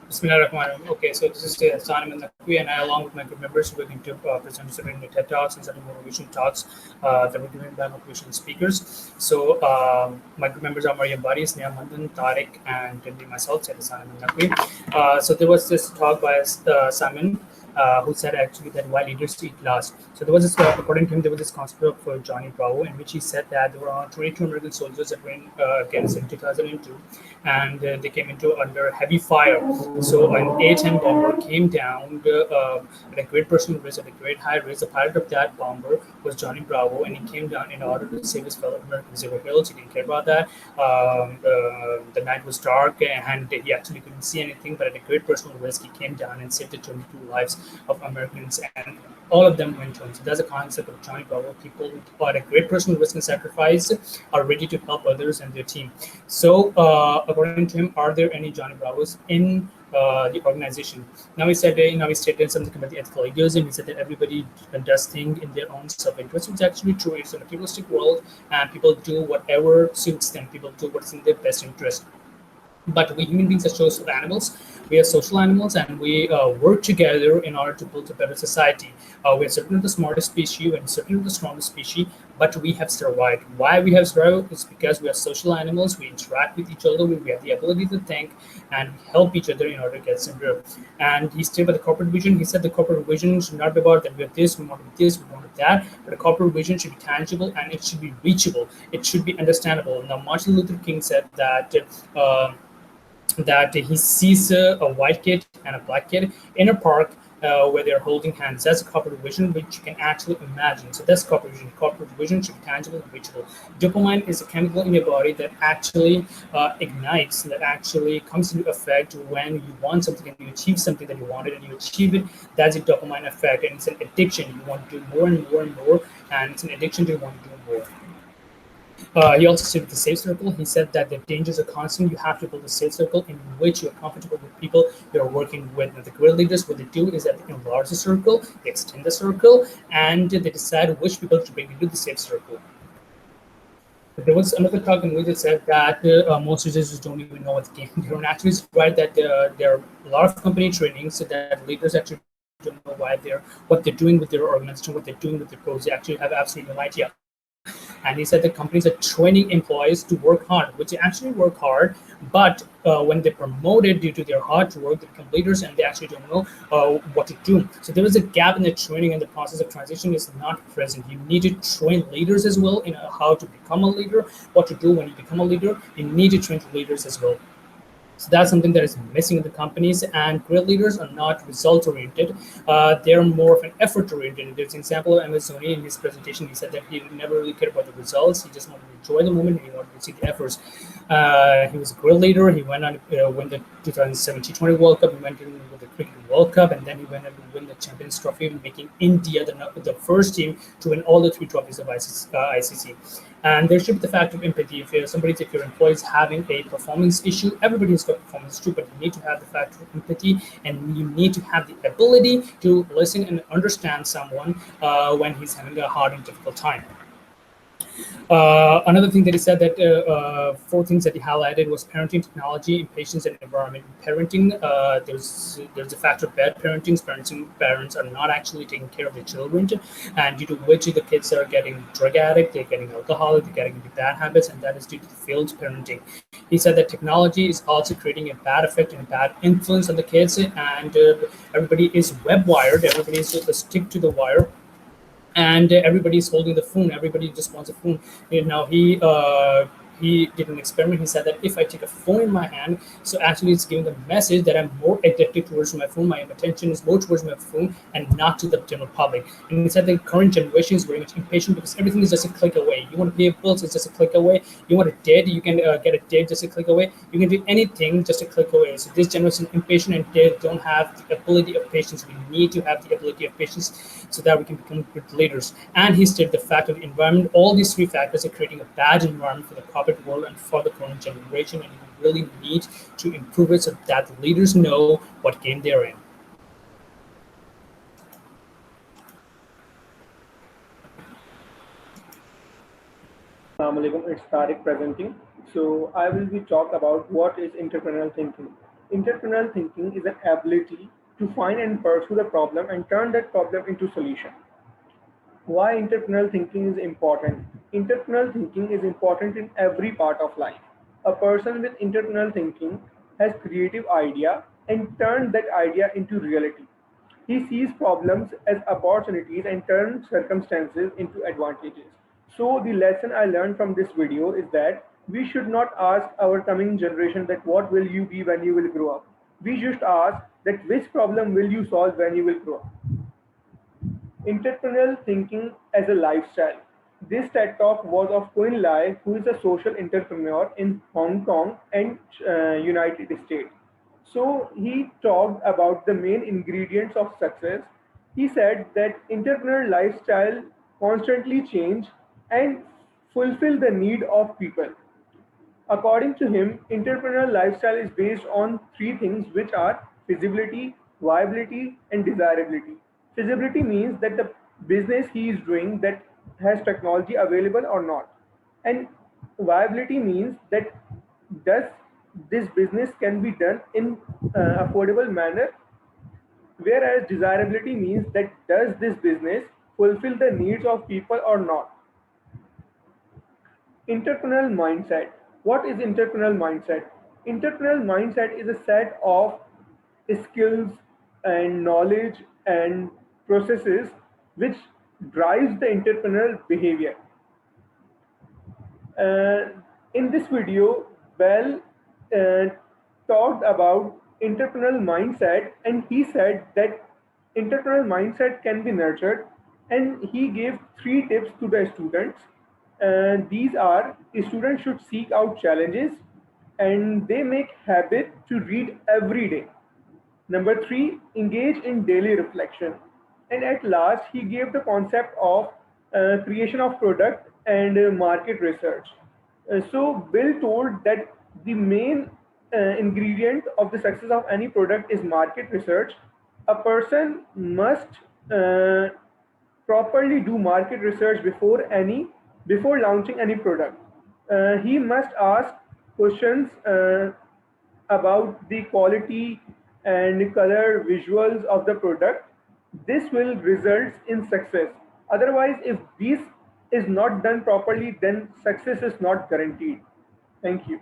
Bismillahirrahmanirrahim. Okay, so this is Sanim Nakwi, and I, along with my group members, we're going to present certain TED Talks and certain motivation talks that were given by motivational speakers. So, my group members are Mariam Bari, Sneha Mandan, Tariq, and myself, Sanim Nakwi. So, there was this talk by Simon. Who said actually that why leaders eat last. So there was this, according to him, there was this concept of Johnny Bravo, in which he said that there were around 22 American soldiers that were in against in 2002, and they came into under heavy fire. So an A-10 bomber came down at a great personal risk, at a great high risk. The pilot of that bomber was Johnny Bravo, and he came down in order to save his fellow Americans. They were hills, he didn't care about that. The night was dark, and he actually couldn't see anything, but at a great personal risk, he came down and saved the 22 lives of Americans, and all of them went home. So that's a concept of Johnny Bravo. People who are at a great personal risk and sacrifice are ready to help others and their team. So, according to him, are there any Johnny Bravos in the organization? Now he stated something about the ethical egoism. He said that everybody does things in their own self-interest, which is actually true. It's a materialistic world, and people do whatever suits them. People do what's in their best interest. But we human beings are social animals. We are social animals, and we work together in order to build a better society. We are certainly the smartest species and certainly the strongest species, but we have survived. Why we have survived is because we are social animals. We interact with each other. We have the ability to think, and we help each other in order to get somewhere. And he stated about the corporate vision. He said the corporate vision should not be about that we have this, we want this, we want that, but the corporate vision should be tangible and it should be reachable. It should be understandable. Now, Martin Luther King said that he sees a white kid and a black kid in a park where they're holding hands. That's a corporate vision which you can actually imagine. So that's corporate vision. Corporate vision should be tangible and reachable. Dopamine is a chemical in your body that actually ignites, that actually comes into effect when you want something and you achieve something that you wanted and you achieve it. That's a dopamine effect, and it's an addiction. You want to do more and more and more, and it's an addiction to want to do more. He also stated the safe circle. He said that the dangers are constant. You have to build a safe circle in which you're comfortable with people you're working with. And the great leaders, what they do is that they enlarge the circle, they extend the circle, and they decide which people to bring into the safe circle. There was another talk in which it said that most users don't even know what the game they're on. Actually, it's right that there are a lot of company trainings so that leaders actually don't know what they're doing with their organization, what they're doing with their pros. They actually have absolutely no idea. And he said that companies are training employees to work hard, which they actually work hard, but when they're promoted due to their hard work, they become leaders and they actually don't know what to do. So there is a gap in the training, and the process of transition is not present. You need to train leaders as well in how to become a leader, what to do when you become a leader. You need to train leaders as well. So that's something that is missing in the companies, and great leaders are not result oriented. They're more of an effort oriented. There's an example of MS Dhoni in his presentation. He said that he never really cared about the results. He just wanted to enjoy the moment and he wanted to see the efforts. He was a great leader. He went on to win the 2017 20 World Cup. He went in with the Cricket World Cup, and then he went on to win the Champions Trophy, making India the first team to win all the three trophies of ICC. And there should be the factor of empathy. If your employee is having a performance issue, everybody has got performance issue, but you need to have the factor of empathy, and you need to have the ability to listen and understand someone when he's having a hard and difficult time. Another thing that he said that four things that he highlighted was parenting, technology, patience, and environment. Parenting, there's a factor of bad parenting. Parents are not actually taking care of their children, and due to which the kids are getting drug addict, they're getting alcoholic, they're getting into bad habits, and that is due to the failed parenting. He said that technology is also creating a bad effect and a bad influence on the kids, and everybody is web wired. Everybody is a stick to the wire, and everybody's holding the phone. Everybody just wants a phone. Now he did an experiment. He said that if I take a phone in my hand, so actually it's giving a message that I'm more addicted towards my phone. My attention is more towards my phone and not to the general public. And he said the current generation is very much impatient because everything is just a click away. You want to pay bills, it's just a click away. You want a date, you can get a date just a click away. You can do anything just a click away. So this generation is impatient and they don't have the ability of patience. We need to have the ability of patience so that we can become good leaders. And he stated the fact of the environment. All these three factors are creating a bad environment for the corporate world and for the current generation, and you really need to improve it so that the leaders know what game they're in. Assalamu alaikum, it's Tariq presenting. So I will be talk about what is entrepreneurial thinking. Entrepreneurial thinking is an ability to find and pursue the problem and turn that problem into solution. Why entrepreneurial thinking is important? Entrepreneurial thinking is important in every part of life. A person with entrepreneurial thinking has creative idea and turn that idea into reality. He sees problems as opportunities and turns circumstances into advantages. So the lesson I learned from this video is that we should not ask our coming generation that what will you be when you will grow up. We just ask that which problem will you solve when you will grow up. Entrepreneurial thinking as a lifestyle. This TED Talk was of Quinn Lai, who is a social entrepreneur in Hong Kong and United States. So he talked about the main ingredients of success. He said that entrepreneurial lifestyle constantly change and fulfill the need of people. According to him, entrepreneurial lifestyle is based on three things which are feasibility, viability, and desirability. Feasibility means that the business he is doing that has technology available or not. And viability means that does this business can be done in affordable manner, whereas desirability means that does this business fulfill the needs of people or not. Entrepreneurial mindset. What is entrepreneurial mindset? Entrepreneurial mindset is a set of skills and knowledge and processes which drives the entrepreneurial behavior. Uh, in this video, Bell uh, talked about entrepreneurial mindset, and he said that entrepreneurial mindset can be nurtured, and he gave three tips to the students. These are: students should seek out challenges, and they make habit to read every day. Number three, engage in daily reflection. And at last, he gave the concept of creation of product and market research. So, Bill told that the main ingredient of the success of any product is market research. A person must properly do market research before launching any product. He must ask questions about the quality and color visuals of the product. This will result in success. Otherwise, if this is not done properly, then success is not guaranteed. Thank you.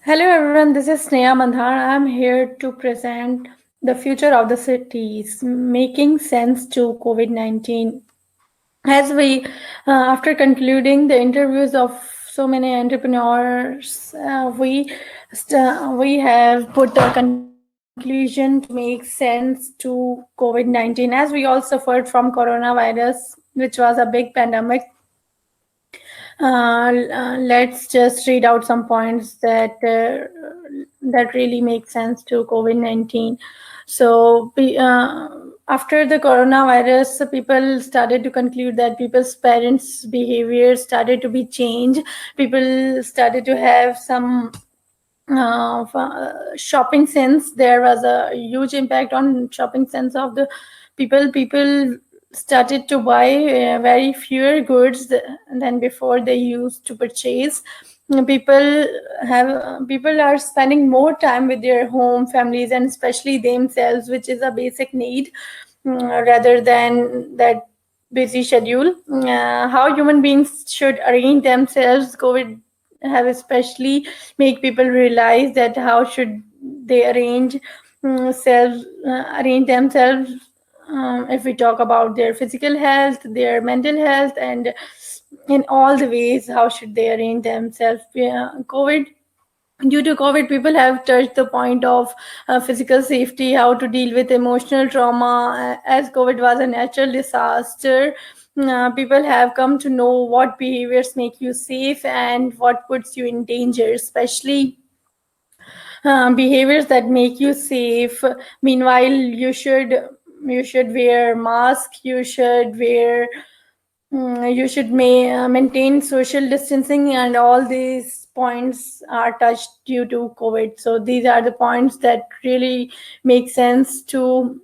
Hello everyone, this is Sneha Mandhar. I'm here to present the future of the cities, making sense to COVID 19. As we, after concluding the interviews of so many entrepreneurs, we have put a conclusion to make sense to COVID 19. As we all suffered from coronavirus, which was a big pandemic, let's just read out some points that really make sense to COVID-19. So, after the coronavirus, people started to conclude that people's parents' behavior started to be changed. People started to have some shopping sense. There was a huge impact on shopping sense of the people started to buy very fewer goods than before they used to purchase. People are spending more time with their home families and especially themselves, which is a basic need, rather than that busy schedule. How human beings should arrange themselves, COVID have especially make people realize that how should they arrange themselves, if we talk about their physical health, their mental health, and in all the ways how should they arrange themselves. COVID Due to COVID, people have touched the point of physical safety, how to deal with emotional trauma. As COVID was a natural disaster, people have come to know what behaviors make you safe and what puts you in danger, especially behaviors that make you safe. Meanwhile, you should wear mask, you should maintain social distancing, and all these points are touched due to COVID. So these are the points that really make sense to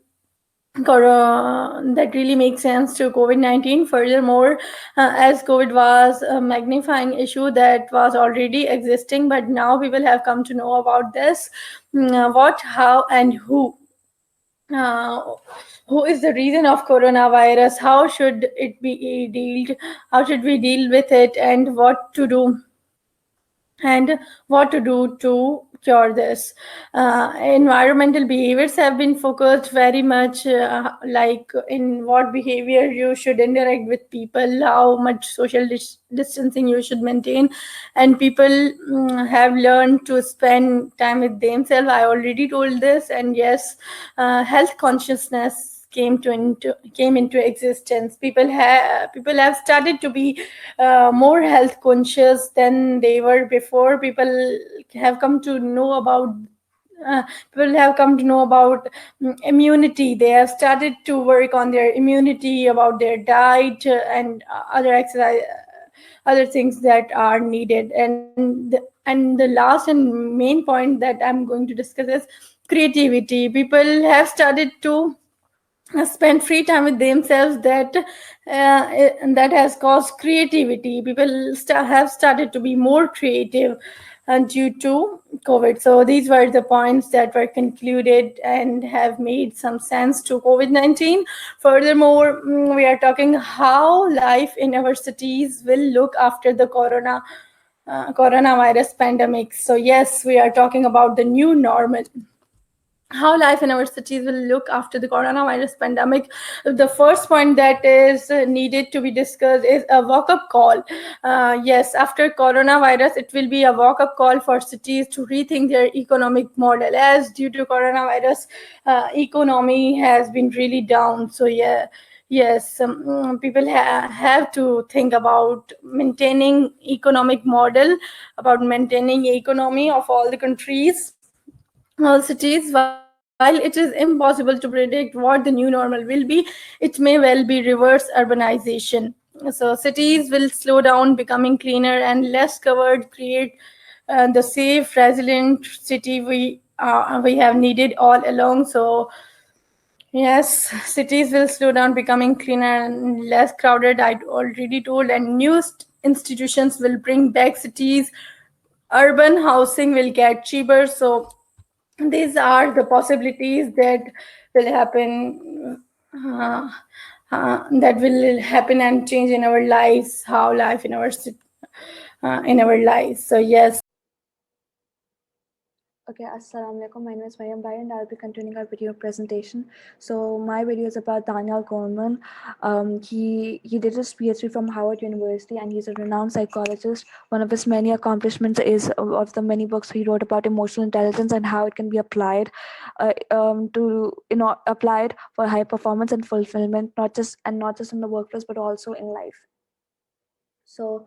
that really makes sense to COVID-19. Furthermore, as COVID was a magnifying issue that was already existing, but now people have come to know about this. What, how, and uh, who is the reason of coronavirus? How should it be dealt? How should we deal with it? And what to do to cure this. Environmental behaviors have been focused very much, like in what behavior you should interact with people, how much social distancing you should maintain, and people have learned to spend time with themselves. I already told this, and yes, health consciousness came into existence. People have started to be more health conscious than they were before. Have come to know about uh, People have come to know about immunity. They have started to work on their immunity, about their diet, and other exercise, other things that are needed. And the last and main point that I'm going to discuss is creativity. People have started to spend free time with themselves, that has caused creativity. People have started to be more creative due to COVID. So these were the points that were concluded and have made some sense to COVID-19. Furthermore, we are talking how life in our cities will look after the coronavirus pandemic. So yes, we are talking about the new normal, how life in our cities will look after the coronavirus pandemic. The first point that is needed to be discussed is a walk-up call. Yes, after coronavirus, it will be a walk-up call for cities to rethink their economic model, as due to coronavirus, economy has been really down. So yeah, yes, people have to think about maintaining economic model, about maintaining economy of all the countries, all cities. While it is impossible to predict what the new normal will be, it may well be reverse urbanization. So cities will slow down, becoming cleaner and less covered, create the safe, resilient city we have needed all along. So yes, cities will slow down, becoming cleaner and less crowded. I already told, and new institutions will bring back cities. Urban housing will get cheaper. So these are the possibilities that will happen, that will happen and change in our lives, how life in our lives. So yes. Okay, Assalamu alaikum. My name is Mayam Bai and I'll be continuing our video presentation. So my video is about Daniel Goleman. He did his PhD from Howard University and he's a renowned psychologist. One of his many accomplishments is of the many books he wrote about emotional intelligence and how it can be applied applied for high performance and fulfillment, not just in the workplace but also in life. So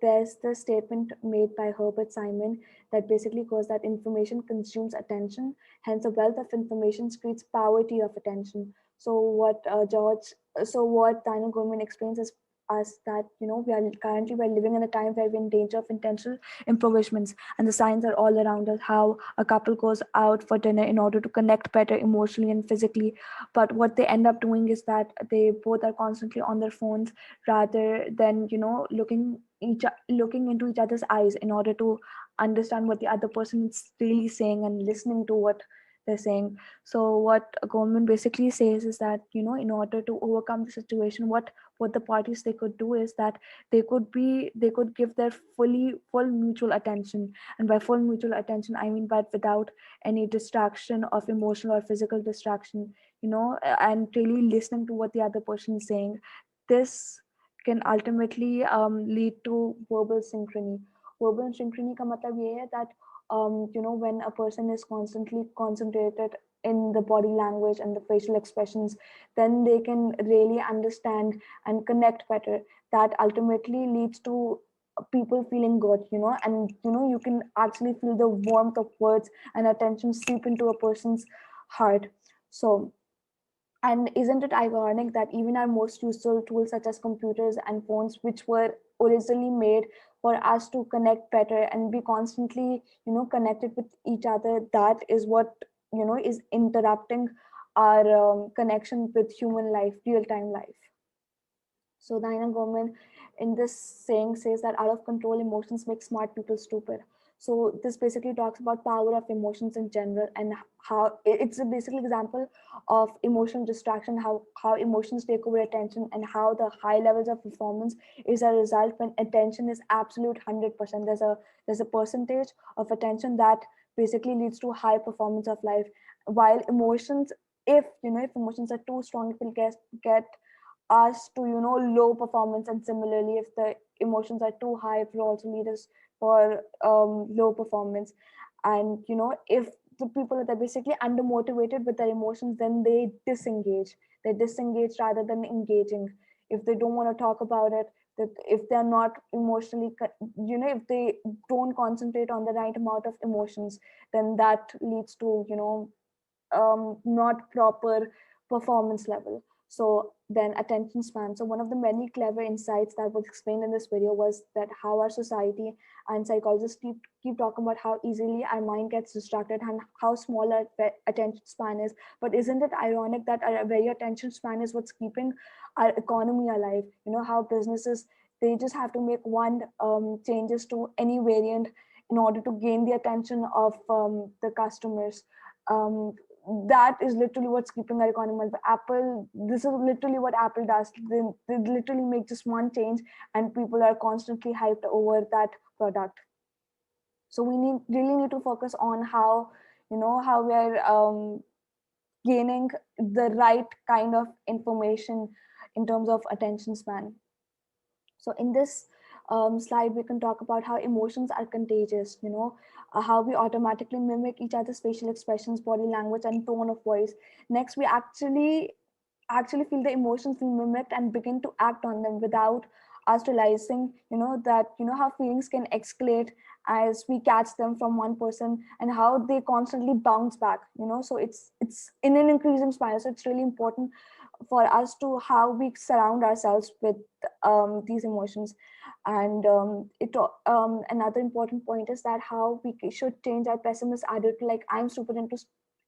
there's the statement made by Herbert Simon that basically goes that information consumes attention. Hence, a wealth of information creates poverty of attention. So what Daniel Goleman explains is us that we're living in a time where we're in danger of intentional impoverishments, and the signs are all around us. How a couple goes out for dinner in order to connect better emotionally and physically, but what they end up doing is that they both are constantly on their phones rather than looking into each other's eyes in order to understand what the other person is really saying and listening to what they're saying. So what a government basically says is that in order to overcome the situation, what the parties they could do is that they could give their full mutual attention. And by full mutual attention, I mean but without any distraction of emotional or physical distraction, and really listening to what the other person is saying. This can ultimately lead to verbal synchrony. Verbal synchrony का मतलब ये है that when a person is constantly concentrated in the body language and the facial expressions, then they can really understand and connect better. That ultimately leads to people feeling good, and you can actually feel the warmth of words and attention seep into a person's heart. So, and isn't it ironic that even our most useful tools, such as computers and phones, which were originally made for us to connect better and be constantly, connected with each other, that is what, is interrupting our connection with human life, real-time life. So the China government in this saying says that out of control emotions make smart people stupid. So this basically talks about power of emotions in general, and how it's a basically example of emotional distraction, how emotions take over attention, and how the high levels of performance is a result when attention is absolute 100%. There's a percentage of attention that basically leads to high performance of life, while emotions, if emotions are too strong, it will get us to low performance, and similarly if the emotions are too high, it will also lead us for low performance. And if the people are basically undermotivated with their emotions, then they disengage rather than engaging. If they don't want to talk about it, that if they're not emotionally if they don't concentrate on the right amount of emotions, then that leads to not proper performance level. So then attention span. So one of the many clever insights that was explained in this video was that how our society and psychologists keep talking about how easily our mind gets distracted and how small our attention span is. But isn't it ironic that our very attention span is what's keeping our economy alive? How businesses, they just have to make one changes to any variant in order to gain the attention of the customers. um, that is literally what's keeping our economy alive. Apple, this is literally what Apple does. They literally make just one change, and people are constantly hyped over that product. So we really need to focus on how we're gaining the right kind of information in terms of attention span. So in this slide, we can talk about how emotions are contagious, how we automatically mimic each other's facial expressions, body language, and tone of voice. Next, we actually feel the emotions we mimicked and begin to act on them without us realizing, that, how feelings can escalate as we catch them from one person, and how they constantly bounce back, so it's in an increasing spiral. So it's really important for us to how we surround ourselves with these emotions. And another important point is that how we should change our pessimist attitude, like I'm stupid,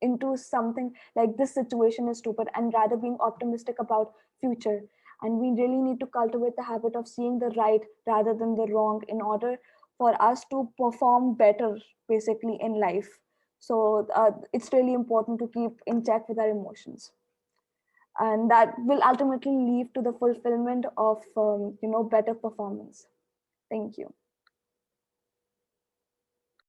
into something like this situation is stupid, and rather being optimistic about future. And we really need to cultivate the habit of seeing the right rather than the wrong in order for us to perform better basically in life. So it's really important to keep in check with our emotions, and that will ultimately lead to the fulfillment of better performance. Thank you.